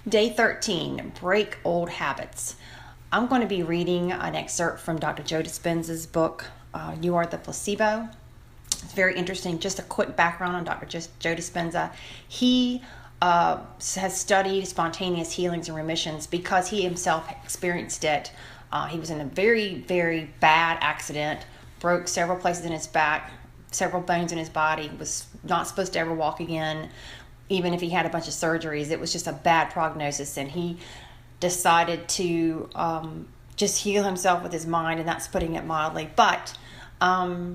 Day 13, break old habits. I'm going to be reading an excerpt from Dr. Joe Dispenza's book, You Are the Placebo. It's very interesting. Just a quick background on Dr. Joe Dispenza. He has studied spontaneous healings and remissions because he himself experienced it. He was in a very, very bad accident, broke several places in his back, several bones in his body, was not supposed to ever walk again, even if he had a bunch of surgeries. It was just a bad prognosis, and he decided to just heal himself with his mind, and that's putting it mildly. But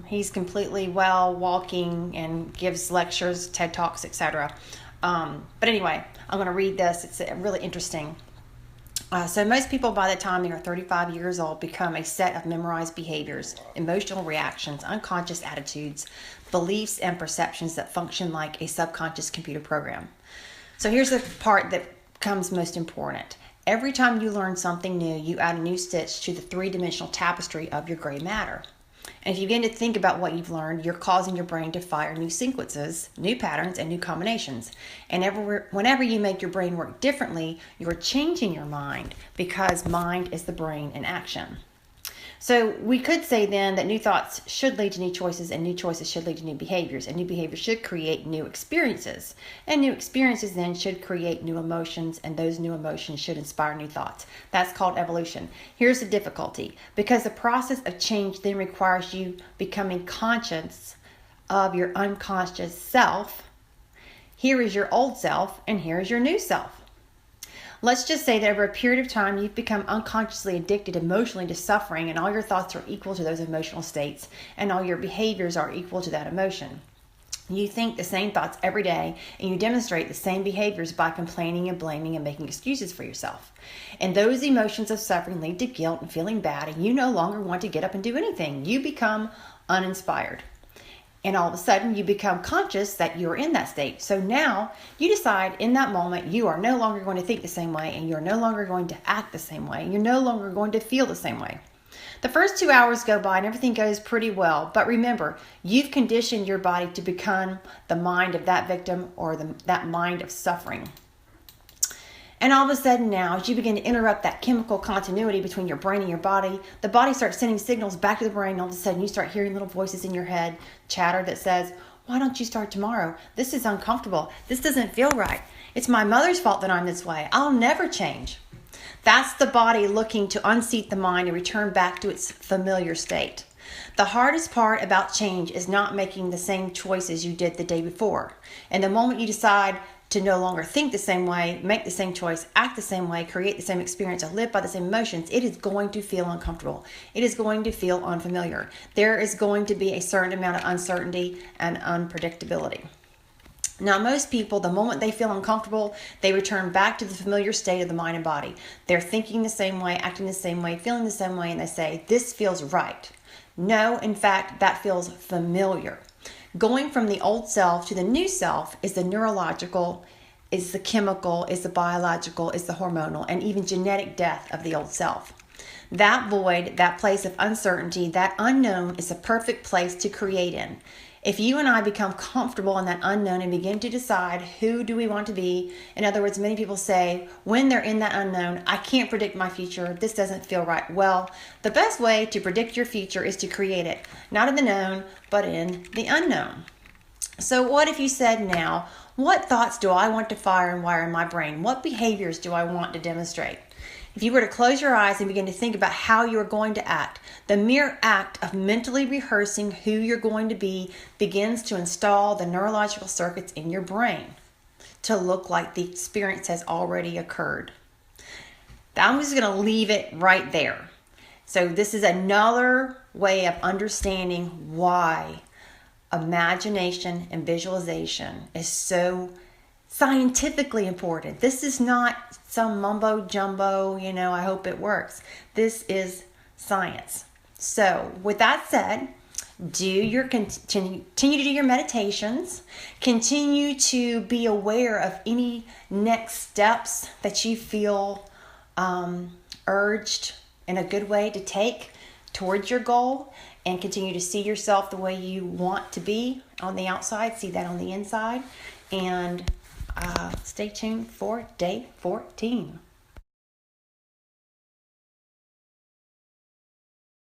he's completely well, walking, and gives lectures, TED Talks, etc. But anyway, I'm going to read this. It's really interesting. So most people, by the time they are 35 years old, become a set of memorized behaviors, emotional reactions, unconscious attitudes, beliefs, and perceptions that function like a subconscious computer program. So here's the part that becomes most important. Every time you learn something new, you add a new stitch to the three-dimensional tapestry of your gray matter. And if you begin to think about what you've learned, you're causing your brain to fire new sequences, new patterns, and new combinations. And whenever you make your brain work differently, you're changing your mind, because mind is the brain in action. So we could say then that new thoughts should lead to new choices, and new choices should lead to new behaviors, and new behaviors should create new experiences. And new experiences then should create new emotions, and those new emotions should inspire new thoughts. That's called evolution. Here's the difficulty. Because the process of change then requires you becoming conscious of your unconscious self. Here is your old self, and here is your new self. Let's just say that over a period of time, you've become unconsciously addicted emotionally to suffering, and all your thoughts are equal to those emotional states, and all your behaviors are equal to that emotion. You think the same thoughts every day, and you demonstrate the same behaviors by complaining and blaming and making excuses for yourself. And those emotions of suffering lead to guilt and feeling bad, and you no longer want to get up and do anything. You become uninspired. And all of a sudden, you become conscious that you're in that state. So now you decide in that moment you are no longer going to think the same way, and you're no longer going to act the same way, and you're no longer going to feel the same way. The first 2 hours go by and everything goes pretty well. But remember, you've conditioned your body to become the mind of that victim, or that mind of suffering. And all of a sudden now, as you begin to interrupt that chemical continuity between your brain and your body, the body starts sending signals back to the brain. All of a sudden, you start hearing little voices in your head chatter that says, "Why don't you start tomorrow? This is uncomfortable. This doesn't feel right. It's my mother's fault that I'm this way. I'll never change." That's the body looking to unseat the mind and return back to its familiar state. The hardest part about change is not making the same choices you did the day before. And the moment you decide to no longer think the same way, make the same choice, act the same way, create the same experience, or live by the same emotions, it is going to feel uncomfortable. It is going to feel unfamiliar. There is going to be a certain amount of uncertainty and unpredictability. Now, most people, the moment they feel uncomfortable, they return back to the familiar state of the mind and body. They're thinking the same way, acting the same way, feeling the same way, and they say, "This feels right." No, in fact, that feels familiar. Going from the old self to the new self is the neurological, is the chemical, is the biological, is the hormonal, and even genetic death of the old self. That void, that place of uncertainty, that unknown is the perfect place to create in. If you and I become comfortable in that unknown and begin to decide who do we want to be, in other words, many people say when they're in that unknown, "I can't predict my future, this doesn't feel right." Well, the best way to predict your future is to create it, not in the known, but in the unknown. So what if you said now, what thoughts do I want to fire and wire in my brain? What behaviors do I want to demonstrate? If you were to close your eyes and begin to think about how you are going to act, the mere act of mentally rehearsing who you're going to be begins to install the neurological circuits in your brain to look like the experience has already occurred. I'm just going to leave it right there. So this is another way of understanding why imagination and visualization is so scientifically important. This is not some mumbo jumbo, I hope it works. This is science. So with that said, continue to do your meditations. Continue to be aware of any next steps that you feel urged in a good way to take towards your goal, and continue to see yourself the way you want to be on the outside. See that on the inside. And Stay tuned for day 14.